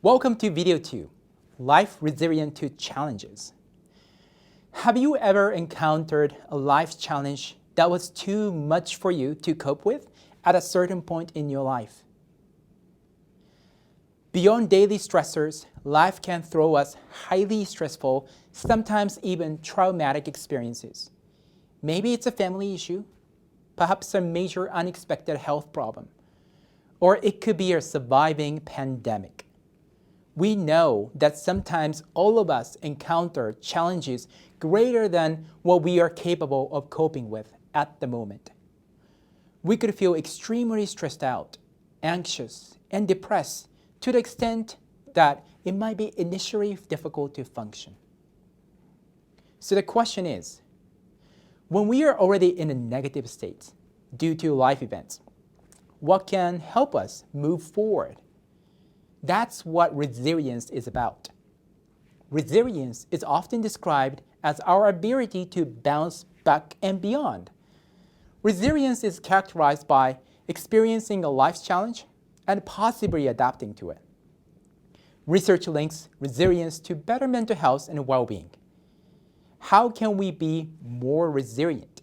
Welcome to video 2, Life Resilient to Challenges. Have you ever encountered a life challenge that was too much for you to cope with at a certain point in your life? Beyond daily stressors, life can throw us highly stressful, sometimes even traumatic experiences. Maybe it's a family issue, perhaps a major unexpected health problem, or it could be a surviving pandemic. We know that sometimes all of us encounter challenges greater than what we are capable of coping with at the moment. We could feel extremely stressed out, anxious, and depressed to the extent that it might be initially difficult to function. So the question is, when we are already in a negative state due to life events, what can help us move forward? That's what resilience is about. Resilience is often described as our ability to bounce back and beyond. Resilience is characterized by experiencing a life challenge and possibly adapting to it. Research links resilience to better mental health and well-being. How can we be more resilient?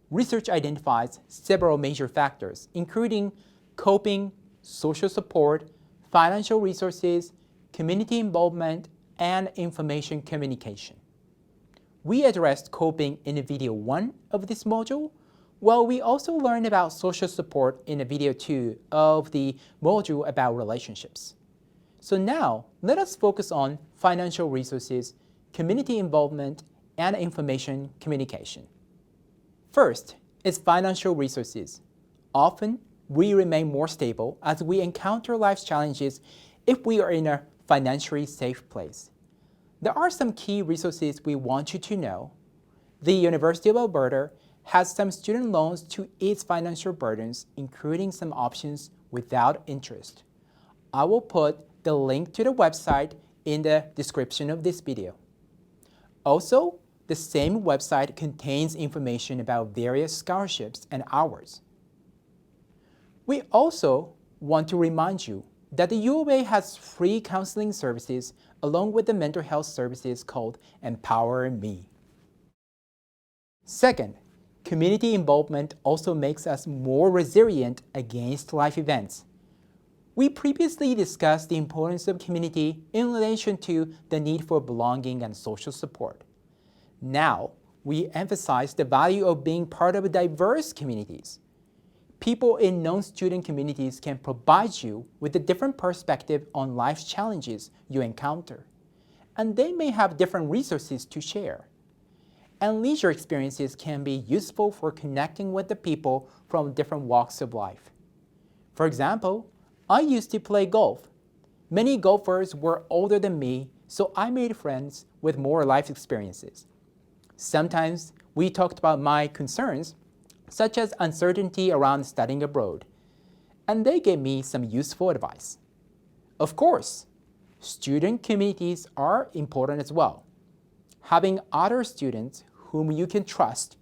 Research identifies several major factors, including coping, social support, financial resources, community involvement, and information communication. We addressed coping in video 1 of this module, while we also learned about social support in video 2 of the module about relationships. So now, let us focus on financial resources, community involvement, and information communication. First is financial resources. Often, we remain more stable as we encounter life's challenges if we are in a financially safe place. There are some key resources we want you to know. The University of Alberta has some student loans to ease financial burdens, including some options without interest. I will put the link to the website in the description of this video. Also, the same website contains information about various scholarships and hours. We also want to remind you that the U of A has free counseling services along with the mental health services called Empower Me. Second, community involvement also makes us more resilient against life events. We previously discussed the importance of community in relation to the need for belonging and social support. Now, we emphasize the value of being part of diverse communities. People in non-student communities can provide you with a different perspective on life's challenges you encounter, and they may have different resources to share. And leisure experiences can be useful for connecting with the people from different walks of life. For example, I used to play golf. Many golfers were older than me, so I made friends with more life experiences. Sometimes we talked about my concerns, such as uncertainty around studying abroad, and they gave me some useful advice. Of course, student communities are important as well. Having other students whom you can trust,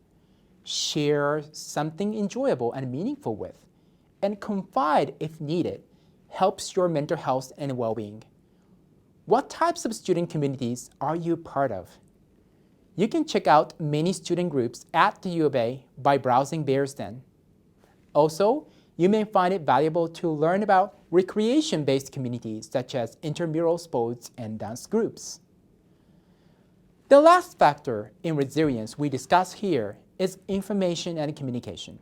share something enjoyable and meaningful with, and confide if needed, helps your mental health and well-being. What types of student communities are you part of? You can check out many student groups at the U of A by browsing theirs then. Also, you may find it valuable to learn about recreation-based communities such as intramural sports and dance groups. The last factor in resilience we discuss here is information and communication.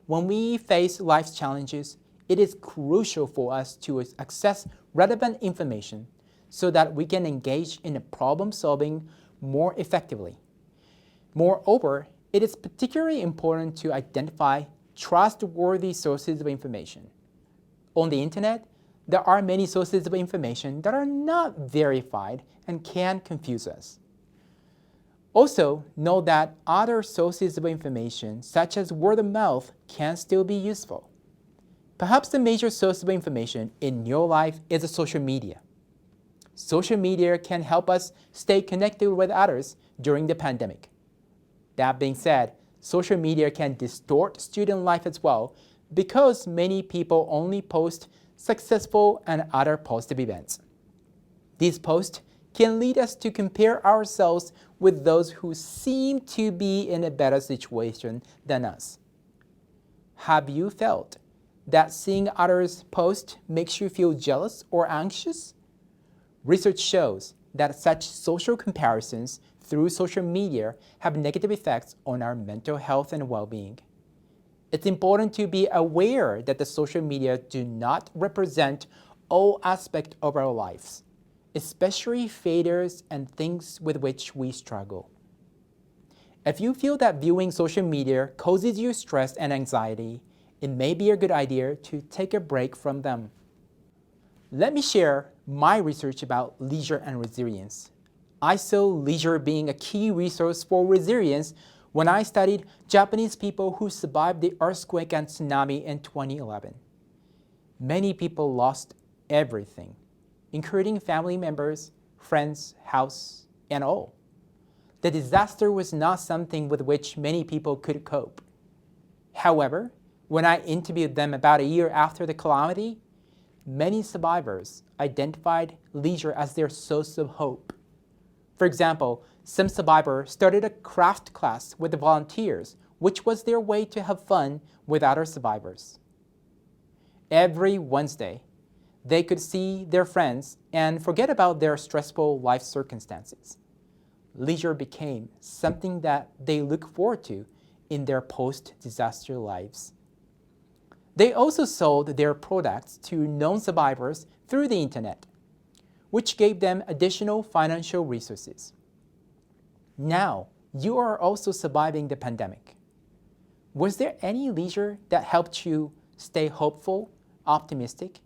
When we face life's challenges, it is crucial for us to access relevant information so that we can engage in problem-solving more effectively. Moreover, it is particularly important to identify trustworthy sources of information. On the internet, there are many sources of information that are not verified and can confuse us. Also, know that other sources of information, such as word of mouth, can still be useful. Perhaps the major source of information in your life is social media. Social media can help us stay connected with others during the pandemic. That being said, social media can distort student life as well because many people only post successful, and other positive events. These posts can lead us to compare ourselves with those who seem to be in a better situation than us. Have you felt that seeing others post makes you feel jealous or anxious? Research shows that such social comparisons through social media have negative effects on our mental health and well-being. It's important to be aware that the social media do not represent all aspects of our lives, especially failures and things with which we struggle. If you feel that viewing social media causes you stress and anxiety, it may be a good idea to take a break from them. Let me share my research about leisure and resilience. I saw leisure being a key resource for resilience when I studied Japanese people who survived the earthquake and tsunami in 2011. Many people lost everything, including family members, friends, house, and all. The disaster was not something with which many people could cope. However, when I interviewed them about a year after the calamity, many survivors identified leisure as their source of hope. For example, some survivors started a craft class with the volunteers, which was their way to have fun with other survivors. Every Wednesday, they could see their friends and forget about their stressful life circumstances. Leisure became something that they look forward to in their post-disaster lives. They also sold their products to non-survivors through the internet, which gave them additional financial resources. Now, you are also surviving the pandemic. Was there any leisure that helped you stay hopeful, optimistic,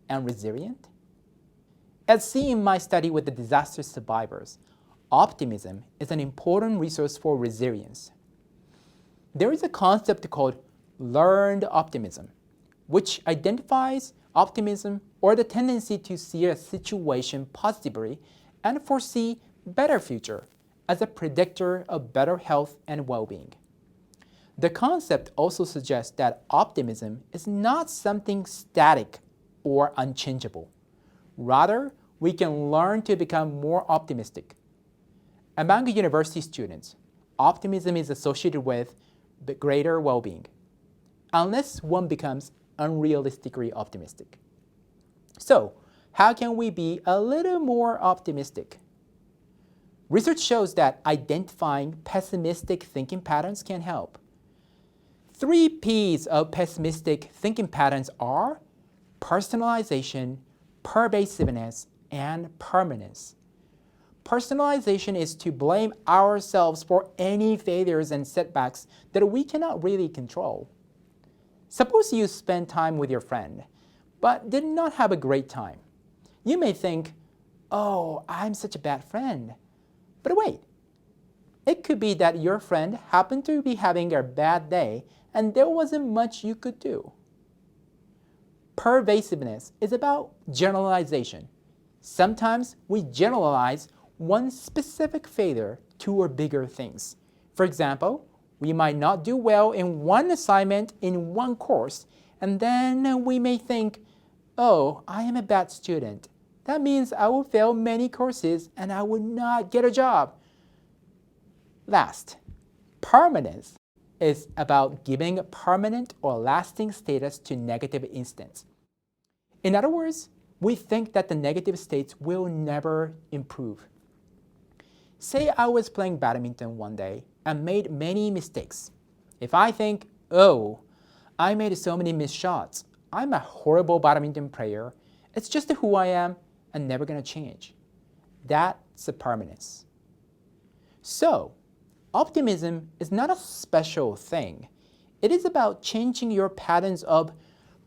and resilient? As seen in my study with the disaster survivors, optimism is an important resource for resilience. There is a concept called learned optimism, which identifies optimism or the tendency to see a situation positively and foresee a better future as a predictor of better health and well-being. The concept also suggests that optimism is not something static or unchangeable. Rather, we can learn to become more optimistic. Among university students, optimism is associated with greater well-being, unless one becomes unrealistically optimistic. So, how can we be a little more optimistic? Research shows that identifying pessimistic thinking patterns can help. 3 P's of pessimistic thinking patterns are personalization, pervasiveness, and permanence. Personalization is to blame ourselves for any failures and setbacks that we cannot really control. Suppose you spend time with your friend, but did not have a great time. You may think, oh, I'm such a bad friend. But wait, it could be that your friend happened to be having a bad day and there wasn't much you could do. Pervasiveness is about generalization. Sometimes we generalize one specific failure to bigger things. For example, we might not do well in one assignment in one course, and then we may think, oh, I am a bad student. That means I will fail many courses and I will not get a job. Last, permanence is about giving a permanent or lasting status to negative instance. In other words, we think that the negative states will never improve. Say I was playing badminton one day and made many mistakes. If I think, oh, I made so many missed shots, I'm a horrible badminton player, it's just who I am and never gonna change. That's a permanence. So, optimism is not a special thing. It is about changing your patterns of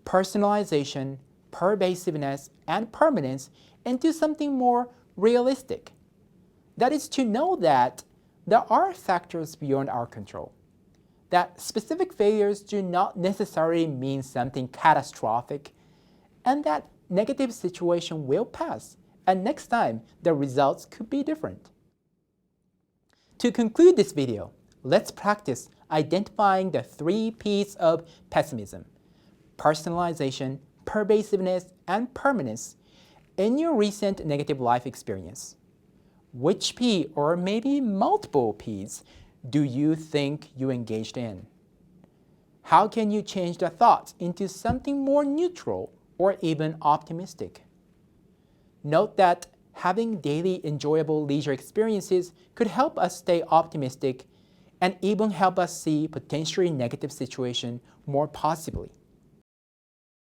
personalization, pervasiveness, and permanence into something more realistic. That is to know that there are factors beyond our control, that specific failures do not necessarily mean something catastrophic, and that negative situation will pass, and next time the results could be different. To conclude this video, let's practice identifying the 3 P's of pessimism: personalization, pervasiveness, and permanence in your recent negative life experience? Which P, or maybe multiple Ps, do you think you engaged in? How can you change the thoughts into something more neutral or even optimistic? Note that having daily enjoyable leisure experiences could help us stay optimistic and even help us see potentially negative situations more positively.